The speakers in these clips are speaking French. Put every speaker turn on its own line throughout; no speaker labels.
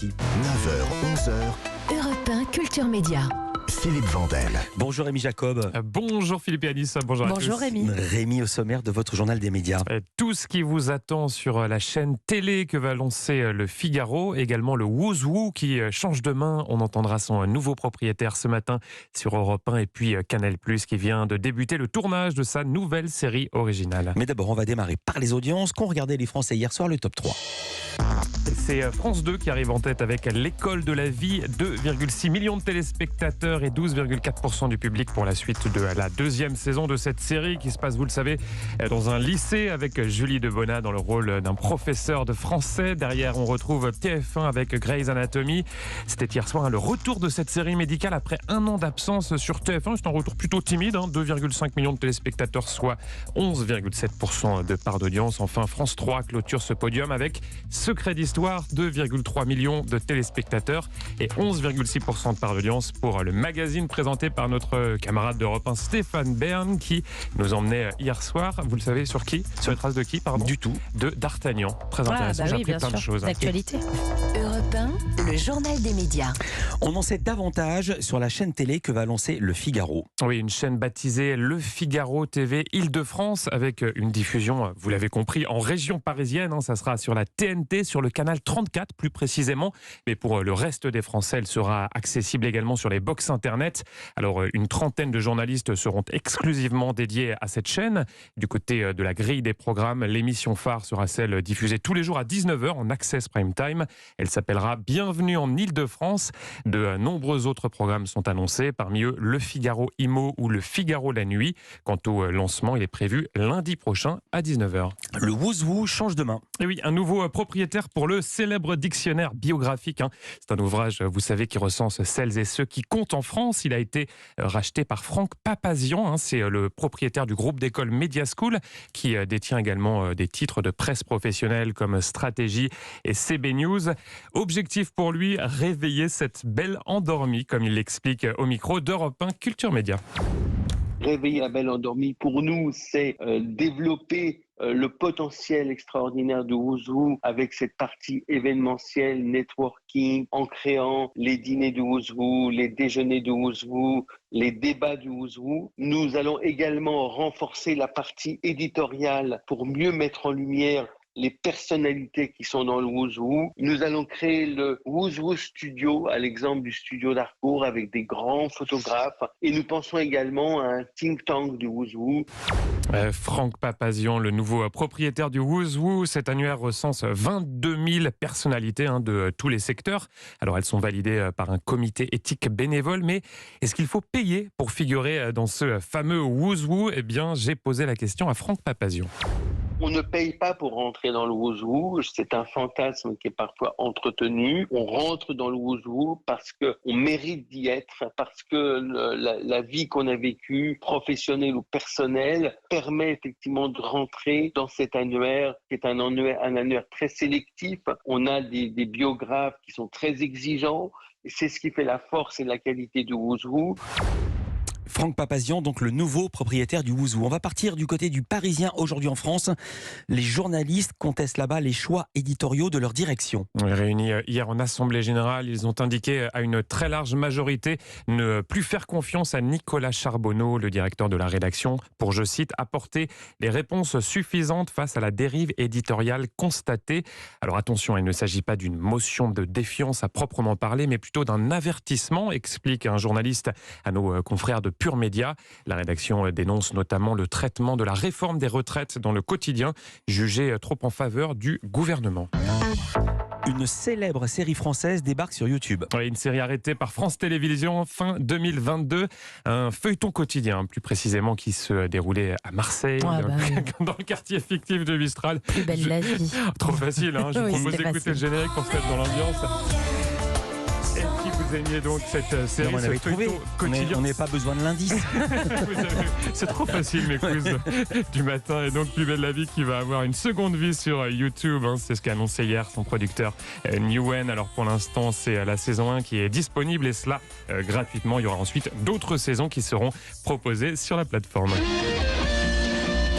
9h, 11h,
Europe 1 Culture Média.
Philippe Vandel.
Bonjour Rémi Jacob.
Bonjour Philippe et Alice, bonjour à tous.
Bonjour Rémi.
Rémi au sommaire de votre journal des médias.
Tout ce qui vous attend sur la chaîne télé que va lancer le Figaro, également le Who's Who qui change de main. On entendra son nouveau propriétaire ce matin sur Europe 1 et puis Canal+ qui vient de débuter le tournage de sa nouvelle série originale.
Mais d'abord, on va démarrer par les audiences qu'ont regardé les Français hier soir, le top 3.
C'est France 2 qui arrive en tête avec L'école de la vie, 2,6 millions de téléspectateurs et 12,4% du public pour la suite de la deuxième saison de cette série qui se passe, vous le savez, dans un lycée avec Julie Debona dans le rôle d'un professeur de français. Derrière, on retrouve TF1 avec Grey's Anatomy. C'était hier soir le retour de cette série médicale après un an d'absence sur TF1. C'est un retour plutôt timide, 2,5 millions de téléspectateurs, soit 11,7% de part d'audience. Enfin, France 3 clôture ce podium avec Secret d'Histoire, 2,3 millions de téléspectateurs et 11,6% de part d'audience pour le magazine présenté par notre camarade d'Europe 1, Stéphane Bern, qui nous emmenait hier soir, vous le savez, sur qui ? Sur les traces de qui, pardon ?
Du tout.
De D'Artagnan. Très intéressant, j'ai appris plein de choses.
D'actualité. Europe 1, le journal des médias.
On en sait davantage sur la chaîne télé que va lancer le Figaro.
Oui, une chaîne baptisée Le Figaro TV Île-de-France avec une diffusion, vous l'avez compris, en région parisienne. Ça sera sur la TNT, sur le canal 34 plus précisément. Mais pour le reste des Français, elle sera accessible également sur les box internet. Alors, une trentaine de journalistes seront exclusivement dédiés à cette chaîne. Du côté de la grille des programmes, l'émission phare sera celle diffusée tous les jours à 19h en Access Prime Time. Elle s'appellera Bienvenue en Île-de-France. De nombreux autres programmes sont annoncés, parmi eux Le Figaro Imo ou Le Figaro la nuit. Quant au lancement, il est prévu lundi prochain à 19h.
Le Who's Who change de main.
Et oui, un nouveau propriétaire pour le célèbre dictionnaire biographique. C'est un ouvrage, vous savez, qui recense celles et ceux qui comptent en France. Il a été racheté par Franck Papazian. C'est le propriétaire du groupe d'école Media School qui détient également des titres de presse professionnelle comme Stratégie et CB News. Objectif pour lui, réveiller cette belle endormie, comme il l'explique au micro d'Europe 1 Culture Média.
Réveiller la belle endormie, pour nous, c'est développer le potentiel extraordinaire de Who's Who avec cette partie événementielle, networking, en créant les dîners de Who's Who, les déjeuners de Who's Who, les débats du Who's Who. Nous allons également renforcer la partie éditoriale pour mieux mettre en lumière les personnalités qui sont dans le Who's Who. Nous allons créer le Who's Who Studio, à l'exemple du studio d'Harcourt, avec des grands photographes. Et nous pensons également à un think tank du Who's Who.
Franck Papazian, le nouveau propriétaire du Who's Who. Cet annuaire recense 22 000 personnalités de tous les secteurs. Alors elles sont validées par un comité éthique bénévole, mais est-ce qu'il faut payer pour figurer dans ce fameux Who's Who ? Eh bien, j'ai posé la question à Franck Papazian.
On ne paye pas pour rentrer dans le Who's Who, c'est un fantasme qui est parfois entretenu. On rentre dans le Who's Who parce qu'on mérite d'y être, parce que la vie qu'on a vécue, professionnelle ou personnelle, permet effectivement de rentrer dans cet annuaire, qui est un annuaire très sélectif. On a des biographes qui sont très exigeants, et c'est ce qui fait la force et la qualité du Who's Who.
Franck Papazian, donc le nouveau propriétaire du Who's Who. On va partir du côté du Parisien aujourd'hui en France. Les journalistes contestent là-bas les choix éditoriaux de leur direction.
Réunis hier en Assemblée Générale, ils ont indiqué à une très large majorité ne plus faire confiance à Nicolas Charbonneau, le directeur de la rédaction, pour, je cite, apporter les réponses suffisantes face à la dérive éditoriale constatée. Alors attention, il ne s'agit pas d'une motion de défiance à proprement parler, mais plutôt d'un avertissement, explique un journaliste à nos confrères de Pure Média. La rédaction dénonce notamment le traitement de la réforme des retraites dans le quotidien, jugé trop en faveur du gouvernement.
Une célèbre série française débarque sur YouTube.
Oui, une série arrêtée par France Télévisions fin 2022. Un feuilleton quotidien, plus précisément, qui se déroulait à Marseille, dans le quartier fictif de Mistral.
Plus belle la vie.
Trop facile, je vous propose d'écouter
facile.
le générique pour se mettre dans l'ambiance. Et qui vous aimiez donc cette série,
On avait trouvé.
quotidien.
On n'a pas besoin de l'indice.
C'est trop facile, mes quiz du matin. Et donc, Plus belle la vie qui va avoir une seconde vie sur YouTube. C'est ce qu'a annoncé hier son producteur Newen. Alors, pour l'instant, c'est la saison 1 qui est disponible et cela gratuitement. Il y aura ensuite d'autres saisons qui seront proposées sur la plateforme.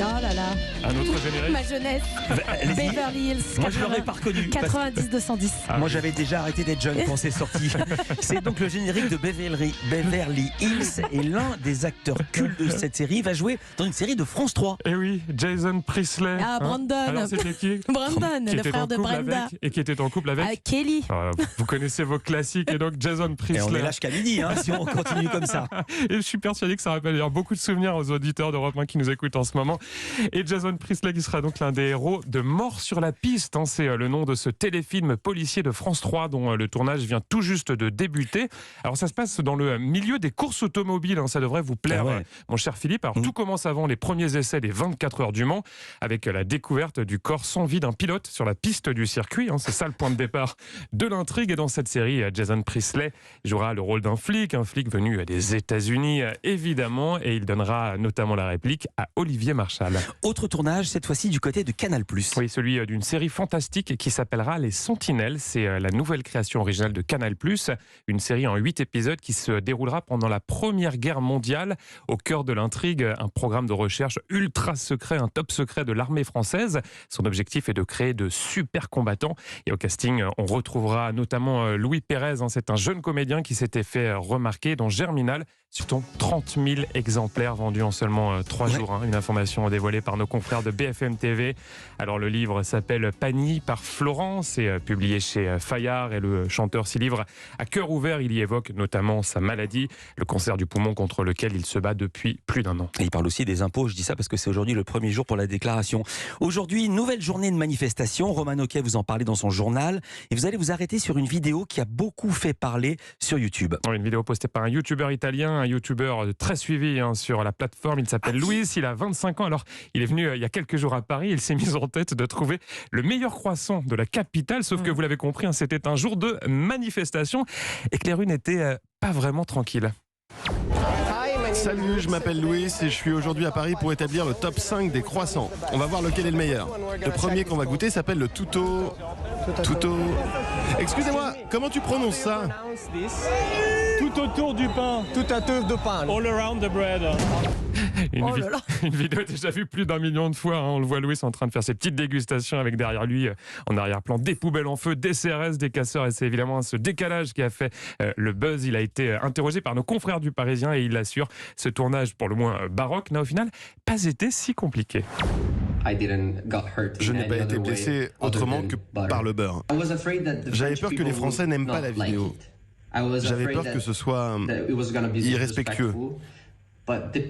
Oh là là.
Un autre générique.
Ma jeunesse.
Allez-y.
Beverly Hills.
Moi, je l'aurais pas reconnu.
90-210.
Moi, j'avais déjà arrêté d'être jeune quand c'est sorti. C'est donc le générique de Beverly Hills. Et l'un des acteurs cultes de cette série va jouer dans une série de France 3.
Et oui, Jason Priestley.
Ah, Brandon.
Alors, c'était qui
Brandon,
Qui
le
était
frère
en
de
couple
Brenda.
et qui était en couple avec
Avec Kelly.
Vous connaissez vos classiques. Et donc, Jason
Et
Priestley.
on est là jusqu'à midi, si on continue comme ça.
Et je suis persuadé que ça rappelle d'ailleurs beaucoup de souvenirs aux auditeurs d'Europe 1 qui nous écoutent en ce moment. Et Jason Priestley qui sera donc l'un des héros de Mort sur la piste. C'est le nom de ce téléfilm policier de France 3 dont le tournage vient tout juste de débuter. Alors ça se passe dans le milieu des courses automobiles. Ça devrait vous plaire,
Ah ouais.
mon cher Philippe. Alors tout commence avant les premiers essais des 24 heures du Mans avec la découverte du corps sans vie d'un pilote sur la piste du circuit. C'est ça le point de départ de l'intrigue. Et dans cette série, Jason Priestley jouera le rôle d'un flic, venu des États-Unis évidemment, et il donnera notamment la réplique à Olivier Marchal.
Autre tournage, cette fois-ci du côté de Canal+.
Oui, celui d'une série fantastique qui s'appellera Les Sentinelles. C'est la nouvelle création originale de Canal+, une série en 8 épisodes qui se déroulera pendant la Première Guerre mondiale. Au cœur de l'intrigue, un programme de recherche ultra secret, un top secret de l'armée française. Son objectif est de créer de super combattants. Et au casting, on retrouvera notamment Louis Pérez. C'est un jeune comédien qui s'était fait remarquer dans Germinal. Surtout 30 000 exemplaires vendus en seulement 3 jours. Une information dévoilée par nos confrères de BFM TV. Alors le livre s'appelle Pagny par Florent. C'est publié chez Fayard et le chanteur s'y livre à cœur ouvert. Il y évoque notamment sa maladie, le cancer du poumon contre lequel il se bat depuis plus d'1 an.
Et il parle aussi des impôts. Je dis ça parce que c'est aujourd'hui le premier jour pour la déclaration. Aujourd'hui, nouvelle journée de manifestation. Roman Oquet vous en parlait dans son journal. Et vous allez vous arrêter sur une vidéo qui a beaucoup fait parler sur YouTube.
Une vidéo postée par un youtubeur italien, un youtubeur très suivi sur la plateforme. Il s'appelle Louis, il a 25 ans. Alors, il est venu il y a quelques jours à Paris. Il s'est mis en tête de trouver le meilleur croissant de la capitale. Sauf que vous l'avez compris, c'était un jour de manifestation et que les rues n'étaient pas vraiment tranquilles.
Salut, je m'appelle Louis et je suis aujourd'hui à Paris pour établir le top 5 des croissants. On va voir lequel est le meilleur. Le premier qu'on va goûter s'appelle le Tutto. Excusez-moi, comment tu prononces ça?
Tout autour du pain. Tout autour du pain. All around the bread.
Une vidéo déjà vue plus d'1 million de fois. On le voit Louis en train de faire ses petites dégustations avec derrière lui, en arrière-plan, des poubelles en feu, des CRS, des casseurs. Et c'est évidemment ce décalage qui a fait le buzz. Il a été interrogé par nos confrères du Parisien et il l'assure. Ce tournage, pour le moins baroque, n'a au final pas été si compliqué.
Je n'ai pas été blessé autrement que par le beurre. J'avais peur que les Français n'aiment pas la vidéo. J'avais peur que ce soit irrespectueux.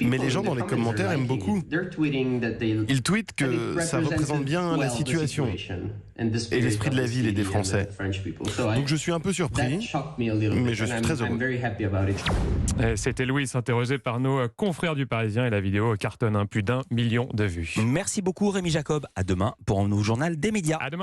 Mais les gens dans les commentaires aiment beaucoup. Ils tweetent que ça représente bien la situation et l'esprit de la ville et des Français. Donc je suis un peu surpris, mais je suis très heureux.
C'était Louis, interrogé par nos confrères du Parisien, et la vidéo cartonne plus d'1 million de vues.
Merci beaucoup Rémi Jacob. À demain pour un nouveau journal des médias.
À demain.